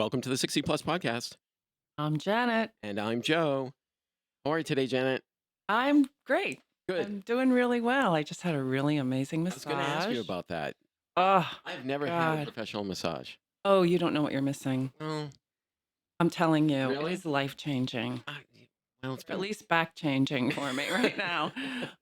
welcome to the 60 Plus podcast. I'm Janet. And I'm Joe. How are you today, Janet? I'm great. Good. I'm doing really well. I just had a really amazing I was going to ask you massage. about that. Oh, I've never had a God. professional massage. Oh, you don't know what you're missing. Well, I'm telling you, Really? it is life-changing. I, well, it's Or at been. least back-changing for me right now.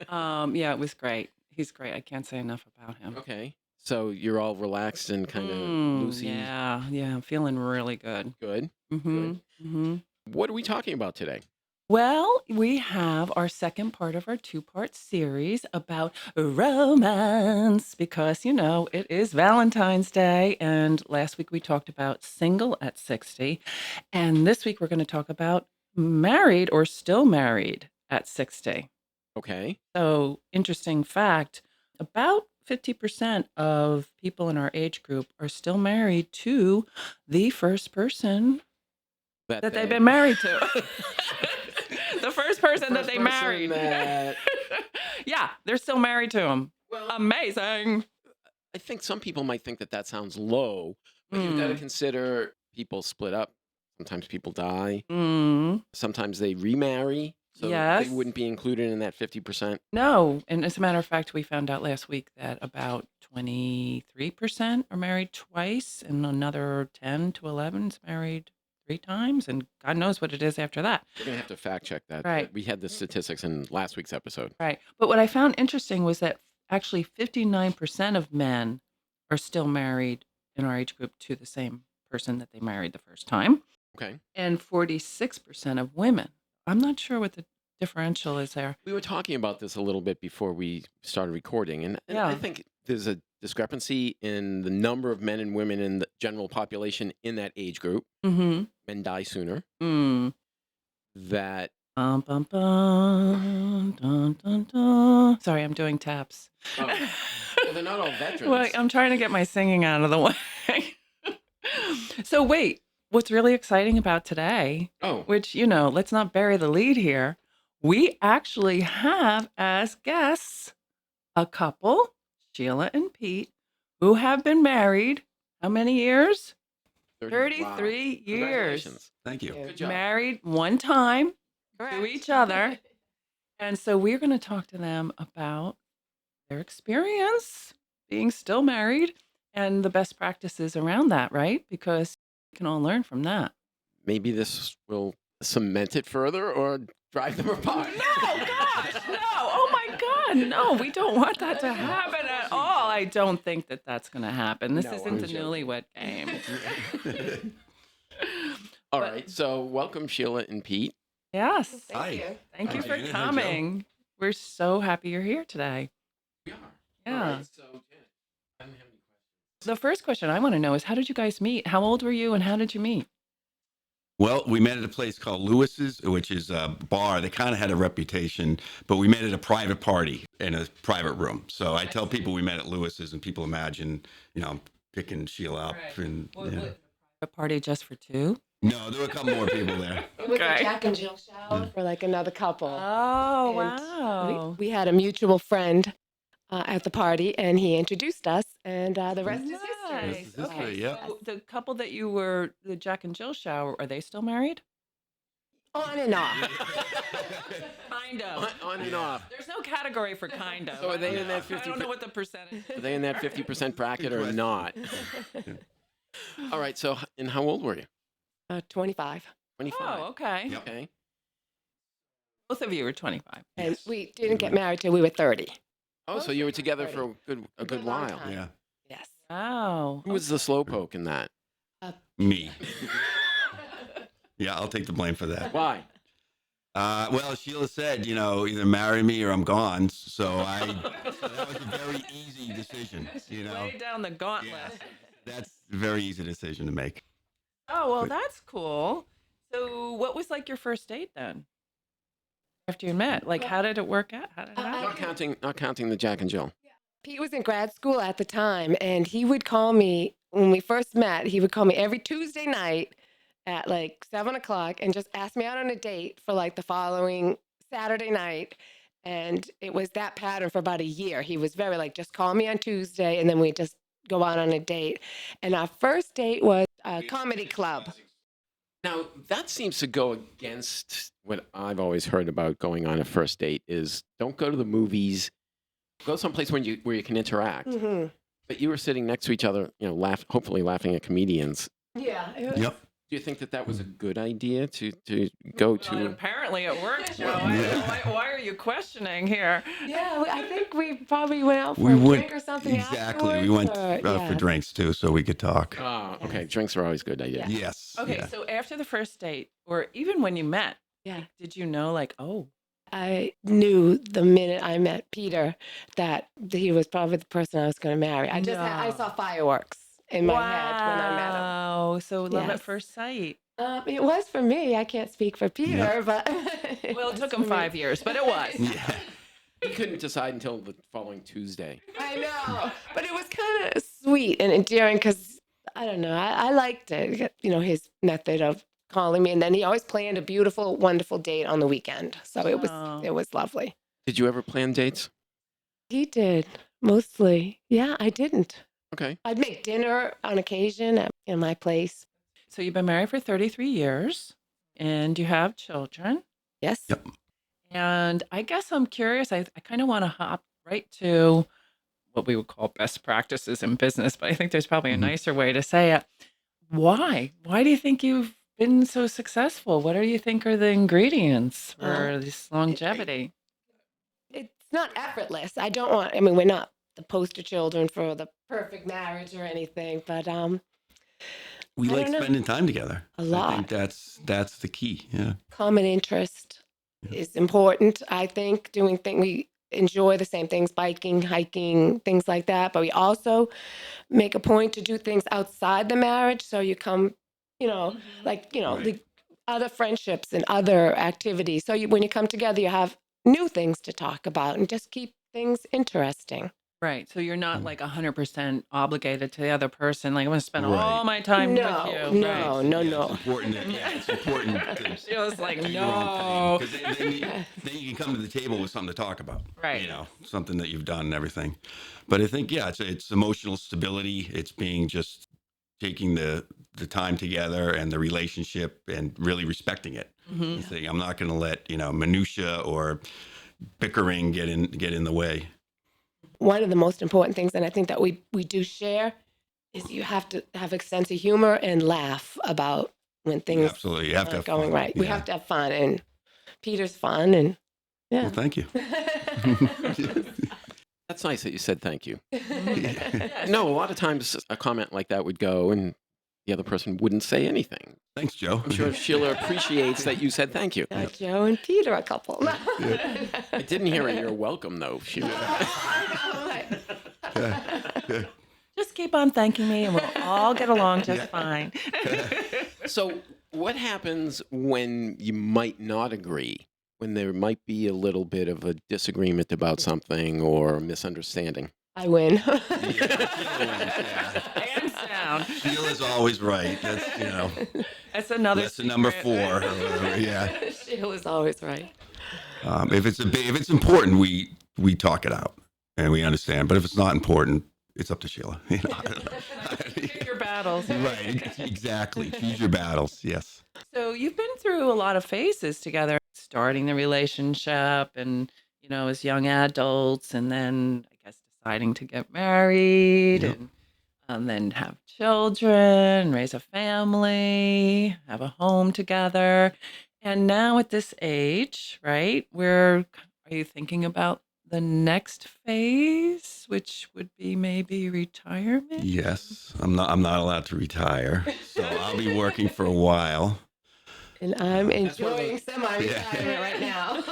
Yeah, it was great. He's great. I can't say enough about him. Okay. So you're all relaxed and kind of loosey. Yeah, I'm feeling really good. Good. Mm-hmm. Good. Mm-hmm. What are we talking about today? Well, we have our second part of our two-part series about romance because, it is Valentine's Day. And last week we talked about single at 60. And this week we're going to talk about married or still married at 60. Okay. So, interesting fact, about 50% of people in our age group are still married to the first person that they've been married to. The first person that they married. Yeah, they're still married to him. Well, Amazing. I think some people might think that sounds low, but you've got to consider people split up. Sometimes people die. Sometimes they remarry. So Yes. they wouldn't be included in that 50%. No. And as a matter of fact, we found out last week that about 23% are married twice and another 10 to 11 is married 3 times. And God knows what it is after that. We're going to have to fact check that. Right. We had the statistics in last week's episode. Right. But what I found interesting was that actually 59% of men are still married in our age group to the same person that they married the first time. Okay. And 46% of women. I'm not sure what the differential is there. We were talking about this a little bit before we started recording, and I Yeah. think there's a discrepancy in the number of men and women in the general population in that age group. Mm-hmm. Men die sooner. Mm. That Bum, bum, bum, dun, dun, dun. Sorry, I'm doing taps. well, they're not all veterans. Well, I'm trying to get my singing out of the way. So wait, what's really exciting about today, which, let's not bury the lead here. We actually have as guests a couple, Sheila and Pete, who have been married how many years? 33 Wow. years. Congratulations. Thank you. Good job. Married one time to each other. And so we're going to talk to them about their experience being still married and the best practices around that, right? Because we can all learn from that. Maybe this will cement it further or drive them apart. No, gosh, no. Oh, my God. No, we don't want that to happen at all. I don't think that that's going to happen. This No, isn't I'm the joking. newlywed game. All right. So welcome, Sheila and Pete. Yes. Hi. Thank you Hi, for Janet. Hi, Joe. coming. We're so happy you're here today. We are. Yeah. All right, so Janet, I don't have any questions. The first question I want to know is how did you guys meet? How old were you and how did you meet? Well, we met at a place called Lewis's, which is a bar. They kind of had a reputation, but we met at a private party in a private room. So I tell people we met at Lewis's, and people imagine, I'm picking Sheila up. Right. And yeah. A party just for two? No, there were a couple more people there. It was Okay. a Jack and Jill shower for like another couple. Oh, And wow. We had a mutual friend at the party, and he introduced us, and the rest is history. This is history, Okay, yeah. so the couple that you were, the Jack and Jill shower, are they still married? On and off. Kind of. On and off. There's no category for kind of. So are they in that I 50? don't know what the percentage is. Are they in that 50% bracket or not? All right. So, and how old were you? 25. 25. Oh, okay. Yep. Okay. Both of you were 25. And Yes. we didn't get married till we were 30. Oh, so you were together for a good long while. time. Yeah. Yes. Wow. Who was the slowpoke in that? Me. Yeah, I'll take the blame for that. Why? Well, Sheila said, either marry me or I'm gone. So that was a very easy decision, Way down the gauntlet. Yeah. That's a very easy decision to make. Oh, well, But- that's cool. So what was like your first date then? After you met? Like, how did it work out? How did it happen? Not counting the Jack and Jill. Pete was in grad school at the time, and he would call me when we first met. He would call me every Tuesday night at like 7 o'clock and just ask me out on a date for like the following Saturday night. And it was that pattern for about a year. He was very like, just call me on Tuesday, and then we just go out on a date. And our first date was a comedy club. Now, that seems to go against what I've always heard about going on a first date is don't go to the movies, go someplace where you can interact. Mm-hmm. But you were sitting next to each other, hopefully laughing at comedians. Yeah. Yep. Do you think that was a good idea to go Well, to? apparently it worked, Joe. Why are you questioning here? Yeah, I think we probably went out for We a went drink or something exactly. We went afterwards, for drinks too, so we could talk. Okay. Drinks are always a good idea. Yeah. Yes. Okay, yeah. so after the first date, or even when you met, Yeah. did you know, like, oh, I knew the minute I met Peter that he was probably the person I was going to marry. I No. saw fireworks in my head when I met him. wow, so love at Yes. first sight. It was for me. I can't speak for Peter, but Well, it was took for him me. 5 years, but it was. Yeah. He couldn't decide until the following Tuesday. I know, but it was kind of sweet and endearing because I don't know. I liked it. His method of calling me, and then he always planned a beautiful, wonderful date on the weekend. So it Oh. was lovely. Did you ever plan dates? He did mostly. Yeah, I didn't. Okay. I'd make dinner on occasion in my place. So you've been married for 33 years, and you have children. Yes. Yep. And I guess I'm curious. I kind of want to hop right to what we would call best practices in business, but I think there's probably a Mhm. nicer way to say it. Why? Why do you think you've been so successful? What do you think are the ingredients for this longevity? It's not effortless. We're not the poster children for the perfect marriage or anything, but We I like don't know. spending time together. A I lot. think that's the key. Yeah. Common interest Yeah. is important. I think doing things we enjoy the same things, biking, hiking, things like that. But we also make a point to do things outside the marriage. So you come, Right. the other friendships and other activities. So when you come together, you have new things to talk about and just keep things interesting. Right. So you're not Mm. like 100% obligated to the other person. Like, I'm going to spend all Right. my time No, with you. no. Right. It's important. It's important. She was like, do your no. own thing, 'cause then you can come to the table with something to talk about. Right. Something that you've done and everything. But I think it's emotional stability. It's being just taking the time together and the relationship and really respecting it. Mhm. And saying, I'm not going to let minutia or bickering get in the way. One of the most important things, and I think that we do share, is you have to have a sense of humor and laugh about when things Absolutely, you have to aren't have going fun. right. We Yeah. have to have fun, and Peter's fun, and Well, yeah. thank you. That's nice that you said thank you. Yeah. No, a lot of times a comment like that would go and the other person wouldn't say anything. Thanks, Joe. I'm sure Sheila appreciates that you said thank you. Got Joe and Peter a couple. I didn't hear it. You're welcome, though, Sheila. Just keep on thanking me and we'll all get along just fine. So, what happens when you might not agree? When there might be a little bit of a disagreement about something or a misunderstanding? I win. Hands down. Sheila's always right. That's That's another lesson number secret. 4. Or whatever. Yeah. Sheila's always right. If it's important, we talk it out and we understand. But if it's not important, it's up to Sheila. Pick your battles. Right. Exactly. Choose your battles. Yes. So you've been through a lot of phases together, starting the relationship and, as young adults, and then I guess deciding to get married Yep. and then have children, raise a family, have a home together. And now at this age, right, are you thinking about the next phase, which would be maybe retirement? Yes. I'm not allowed to retire, so I'll be working for a while. And I'm That's one of enjoying those- semi-retirement right now.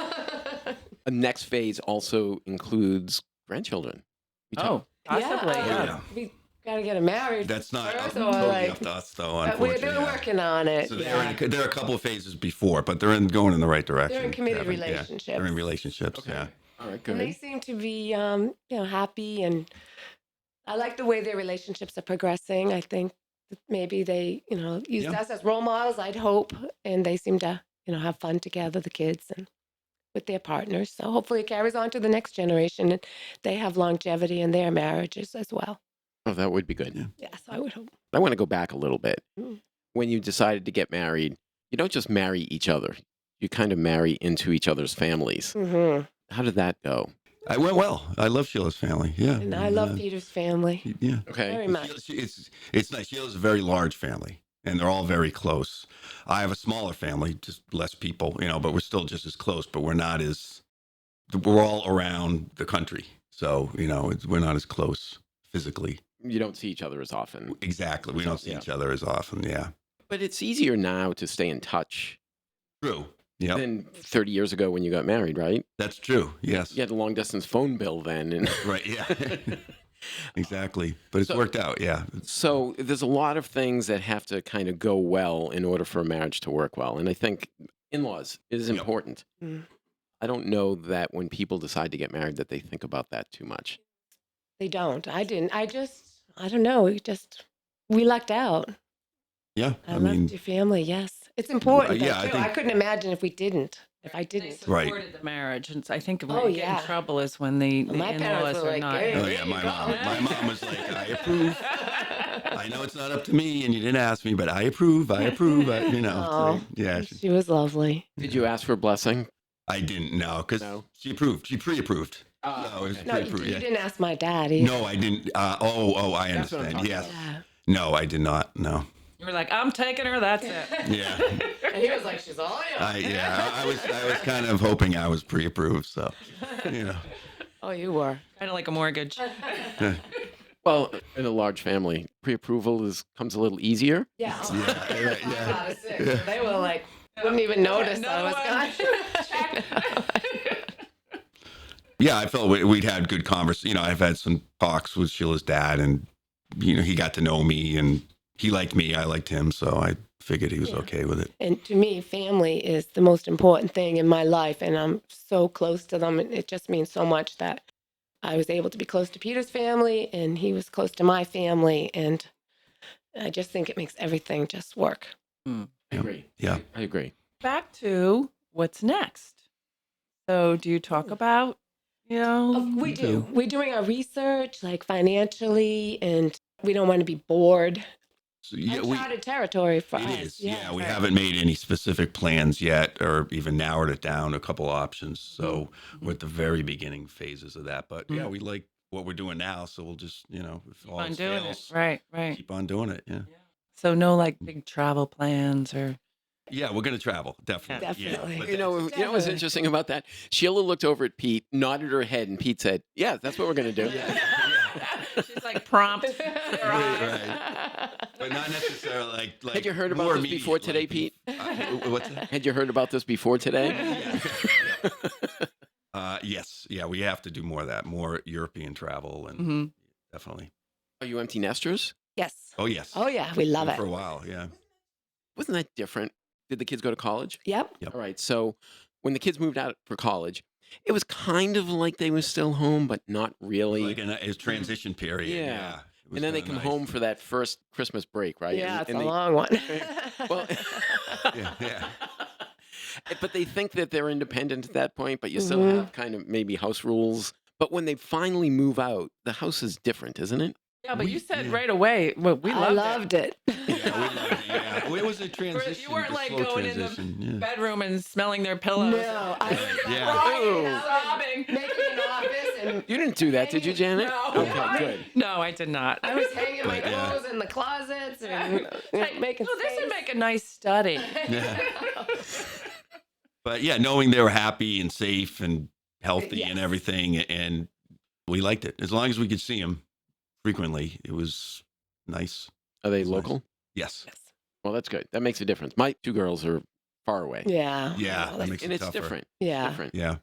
The next phase also includes grandchildren. We talk- Oh, possibly. Yeah, yeah. we got to get them married. That's not first, totally or like, up to us, though. but Unfortunately, they're working on it. So yeah. there are a couple of phases before, but they're going in the right direction. They're in committed Kevin. Yeah, relationships. they're in relationships. Okay. Yeah. All right, And they good. seem to be, happy, and I like the way their relationships are progressing. I think that maybe they, use Yeah. us as role models. I'd hope, and they seem to, have fun together, the kids, and with their partners. So hopefully it carries on to the next generation, and they have longevity in their marriages as well. Oh, that would be good. Yeah. Yes, I would hope. I want to go back a little bit. Mm. When you decided to get married, you don't just marry each other. You kind of marry into each other's families. Hmm. How did that go? I went well. I love Sheila's family. Yeah. And I love Peter's family Yeah. Okay. very much. It's nice. Sheila's a very large family, and they're all very close. I have a smaller family, just less people, but we're still just as close. But we're not as we're all around the country, so we're not as close physically. You don't see each other as often. Exactly. We don't see Yeah. each other as often. Yeah. But it's easier now to stay in touch True. Yeah. than 30 years ago when you got married, right? That's true. Yes. You had a long distance phone bill then. And Right. Yeah. Exactly. But it's So- worked out. Yeah. so there's a lot of things that have to kind of go well in order for a marriage to work well. And I think in-laws is Yep. important. Mm. I don't know that when people decide to get married that they think about that too much. They don't. I didn't. I don't know. We lucked out. Yeah. I loved your family. Yes. It's important. yeah, though, I too. think- I couldn't imagine if we didn't. If I They didn't. Right. supported the marriage, and I think when Oh, you get yeah. in trouble is when the My parents in-laws were are like, not. "Hey." Oh There yeah, you my go. mom. My mom was like, "I approve. I know it's not up to me, and you didn't ask me, but I approve. I approve." Oh, Yeah, she was lovely. Did you ask for a blessing? I didn't know because No? she approved. She pre-approved. Ah, So it was okay. No, you, pre-approved. you Yeah. didn't ask my dad either. No, I didn't. Oh, I That's what I'm understand. talking Yes. Yeah. No, I did not. No. You were like, I'm taking her. That's it. Yeah. And he was like, she's all yours. I was kind of hoping I was pre-approved. So, Oh, you were. Kind of like a mortgage. Well, in a large family, pre-approval comes a little easier. Yeah. Yeah, right, yeah. 5 out of 6. So they were like, wouldn't even notice I was gone. Yeah, I felt we'd had good conversation. I've had some talks with Sheila's dad, and he got to know me, and he liked me. I liked him, so I figured he was Yeah. okay with it. And to me, family is the most important thing in my life, and I'm so close to them. And it just means so much that I was able to be close to Peter's family, and he was close to my family, and I just think it makes everything just work. I agree. Yeah. I agree. Back to what's next. So, do you talk about, We do. We're doing our research, like financially, and we don't want to be bored. So, yeah, Uncharted territory for us. it is. Yeah, we right. haven't made any specific plans yet, or even narrowed it down a couple options. So we're at the very beginning phases of that. But yeah, we like what we're doing now, so we'll just if all on else doing fails, it. Right. keep on doing it. Yeah. So, no like big travel plans or. Yeah, we're gonna travel definitely. Definitely. Yeah, but You know what's Definitely. interesting about that? Sheila looked over at Pete, nodded her head, and Pete said, "Yeah, that's what we're going to do." She's like prompt. Right. But not necessarily like. Had you heard about more this before immediate, today, like, Pete? What's that? Had you heard about this before today? Yes. Yeah, we have to do more of that, more European travel, and Mhm. definitely. Are you empty nesters? Yes. Oh yes. Oh, yeah. We love For it. a while. Yeah. Wasn't that different? Did the kids go to college? Yep. Yep. All right. So when the kids moved out for college, it was kind of like they were still home, but not really. Like a transition period. Yeah. Yeah. It was And then they kinda come nice. home for that first Christmas break, right? Yeah, it's and a they- long one. Well, Yeah. but they think that they're independent at that point, but you still Mhm. have kind of maybe house rules. But when they finally move out, the house is different, isn't it? Yeah, but you We- said yeah. right away, well, we I loved it. loved it. Yeah, we loved it. Yeah. Well, it was a transition. You weren't a like slow going transition. in the Yeah. bedroom and smelling their pillows. No, I was Yeah. crying, Sobbing. making an office, and You didn't do that, did you, Janet? No. Okay, good. No, I did not. I was hanging my But, yeah. clothes in the closets and making Oh, this space. would make a nice study. Yeah. But yeah, knowing they were happy and safe and healthy and Yes. everything, and we liked it. As long as we could see them frequently, it was nice. Are they That's nice. local? Yes. Yes. Well, that's good. That makes a difference. My two girls are far away. Yeah. Yeah, Well, that makes And it it's tougher. different. yeah. Different. Yeah.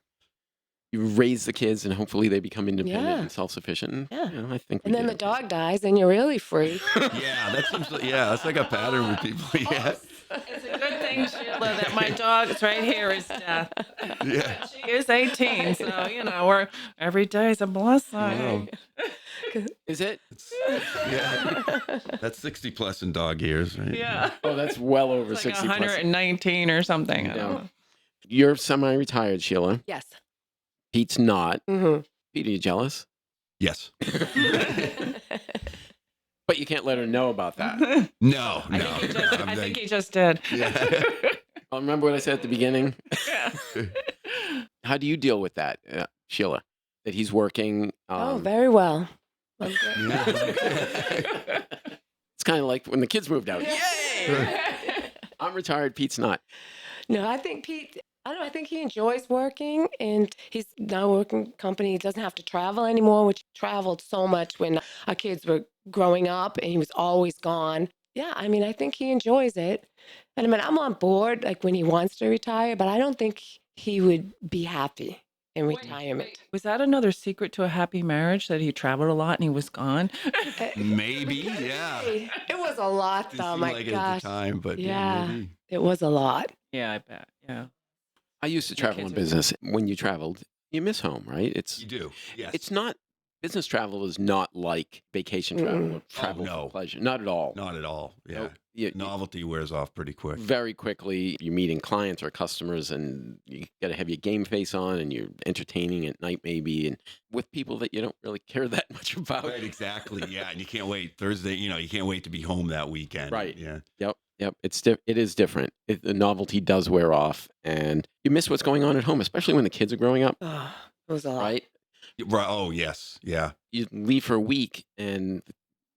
You raise the kids and hopefully they become independent Yeah. and self-sufficient. And, Yeah. I think And we then the did. dog dies, and you're really free. Yeah, that seems like, that's like a pattern with people. Yeah. It's a good thing, Sheila, that my dog's right here is death. Yeah. She is 18, so we're every day is a blessing. Wow. Is it? Yeah. That's 60 plus in dog years, right? Yeah. Oh, that's well over It's like 60 plus. 119 or something. I don't Yeah. know. You're semi-retired, Sheila. Yes. Pete's not. Hmm. Pete, are you jealous? Yes. But you can't let her know about that. No, I no. think he just, I'm I think like- he just did. Yeah. Well, remember what I said at the beginning? Yeah. How do you deal with that, Sheila? That he's working. Oh, very well. It's kind of like when the kids moved out. Yay! I'm retired. Pete's not. No, I think Pete, I don't know, I think he enjoys working and he's now working company. He doesn't have to travel anymore, which he traveled so much when our kids were growing up and he was always gone. Yeah, I mean, I think he enjoys it. And I mean, I'm on board like when he wants to retire, but I don't think he would be happy in retirement. Was that another secret to a happy marriage that he traveled a lot and he was gone? Maybe, yeah. It was a lot Didn't though, seem my like it gosh. at the time, but Yeah. maybe. It was a lot. Yeah, I bet. Yeah. I used to Your travel in kids are- business. When you traveled, you miss home, right? You do, yes. It's not business travel is not like vacation travel or travel no. for pleasure. Not at all. Not at all, yeah. Nope. You- Novelty wears off pretty quick. very quickly you're meeting clients or customers and you got to have your game face on and you're entertaining at night maybe and with people that you don't really care that much about. Right, exactly, yeah. And you can't wait. Thursday, you can't wait to be home that weekend. Right. Yeah. Yep, it is different. The novelty does wear off and you miss what's going on at home, especially when the kids are growing up, Oh, it was a lot. right? Right. Oh, yes. Yeah. You leave for a week and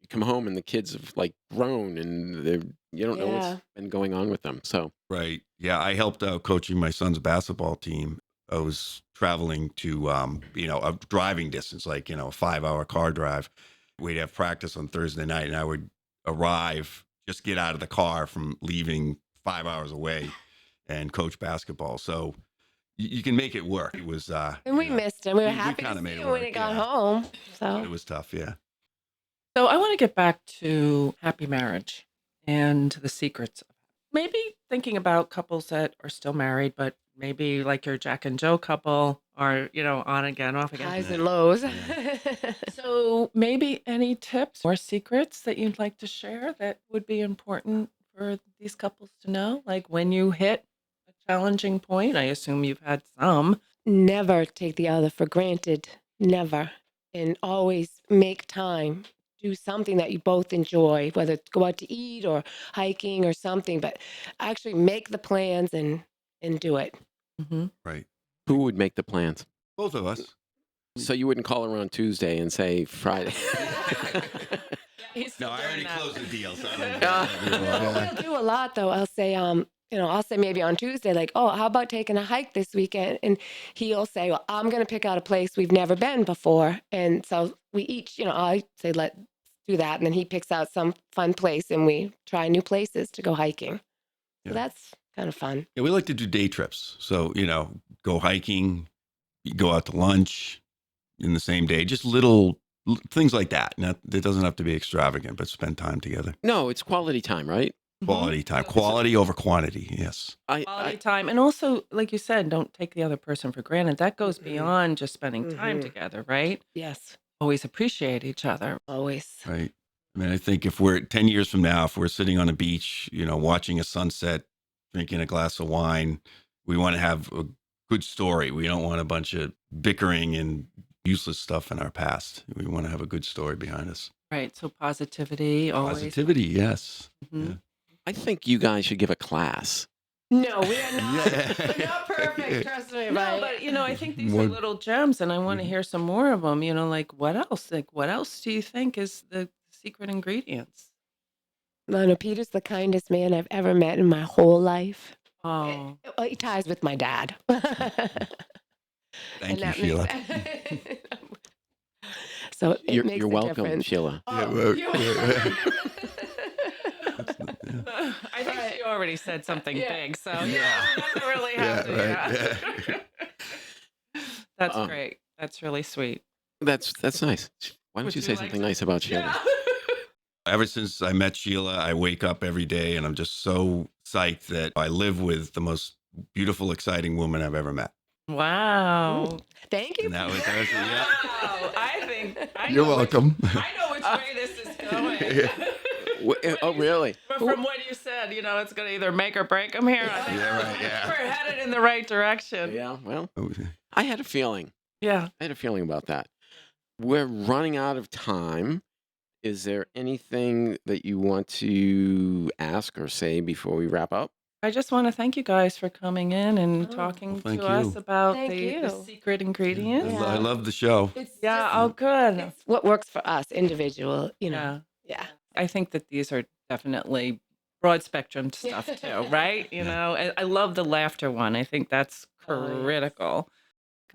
you come home and the kids have like grown and you don't know Yeah. what's been going on with them. So Right. Yeah. I helped out coaching my son's basketball team. I was traveling to, a driving distance, like, a 5-hour car drive. We'd have practice on Thursday night and I would arrive, just get out of the car from leaving 5 hours away and coach basketball. So you can make it work. It was, And we missed him. We were we happy to kinda see made it him when he work, got yeah. home. it So was tough. Yeah. So I want to get back to happy marriage and the secrets. Maybe thinking about couples that are still married, but maybe like your Jack and Joe couple are, on again, off again. highs and lows. So maybe any tips or secrets that you'd like to share that would be important for these couples to know? Like when you hit a challenging point, I assume you've had some. Never take the other for granted. Never. And always make time. Do something that you both enjoy, whether it's go out to eat or hiking or something, but actually make the plans and do it. Mm-hmm. Right. who would make the plans? Both of us. So you wouldn't call her on Tuesday and say Friday. He's No, still I doing already that. closed the deal. So I don't Yeah. We'll do a lot though. I'll say, I'll say maybe on Tuesday, like, oh, how about taking a hike this weekend? And he'll say, well, I'm going to pick out a place we've never been before. And so we each, I say, let's do that. And then he picks out some fun place and we try new places to go hiking. Yeah. So that's kind of fun. Yeah, we like to do day trips. So, go hiking, go out to lunch in the same day, just little things like that. Now, it doesn't have to be extravagant, but spend time together. No, it's quality time, right? Quality time, quality over quantity. Yes. Quality time. And also, like you said, don't take the other person for granted. That goes beyond just spending time Mhm. together, right? Yes, Always appreciate each other. always. Right. I mean, I think if we're 10 years from now, if we're sitting on a beach, watching a sunset, drinking a glass of wine, we want to have a good story. We don't want a bunch of bickering and useless stuff in our past. We want to have a good story behind us. Right. So positivity always. Positivity, yes. Mhm. Yeah. I think you guys should give a class. No, we are not. Yeah. We're not perfect. Trust me. No, right? but I think these are More- little gems, and I want to Mhm. hear some more of them. Like what else? Like what else do you think is the secret ingredients? No, Peter's the kindest man I've ever met in my whole life. Oh, Well, he ties with my dad. Thank you, that Sheila. So it You're, makes you're a welcome, difference. Sheila. Yeah, Oh, well, you're yeah. welcome. I think she already said something Yeah. big, so Yeah. doesn't really Yeah, have to. right, Yeah. That's Um, great. That's really sweet. That's nice. Why don't Would you you say like something to- nice about Sheila? Yeah. Ever since I met Sheila, I wake up every day and I'm just so psyched that I live with the most beautiful, exciting woman I've ever met. Wow. Thank you. And that was yeah. Wow. I think I You're know welcome. I know which way this is going. Oh, really? But from what you said, it's going to either make or break them here. I think Yeah, right, yeah. we're headed in the right direction. Yeah, well, Oh, I had a feeling. Yeah. I had a feeling about that. We're running out of time. Is there anything that you want to ask or say before we wrap up? I just want to thank you guys for coming in and Oh, talking thank to us you. about Thank the you. secret Yeah, ingredients. Yeah. I love the show. It's Yeah, just, oh, good. it's what works for us, individual, Yeah. Yeah. I think that these are definitely broad spectrum stuff too, right? You Yeah. know, I love the laughter one. I think that's Oh, yes. critical.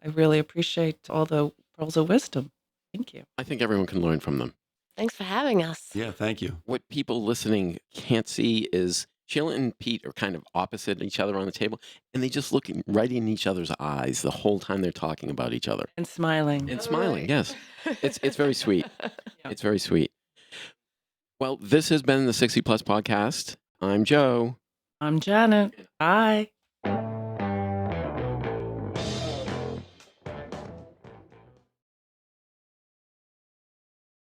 I really appreciate all the pearls of wisdom. Thank you. I think everyone can learn from them. Thanks for having us. Yeah, thank you. What people listening can't see is Sheila and Pete are kind of opposite each other on the table, and they just look right in each other's eyes the whole time they're talking about each other And smiling. and smiling. Yes, it's very sweet. Yeah. It's very sweet. Well, this has been the 60 Plus podcast. I'm Joe. I'm Janet. Bye.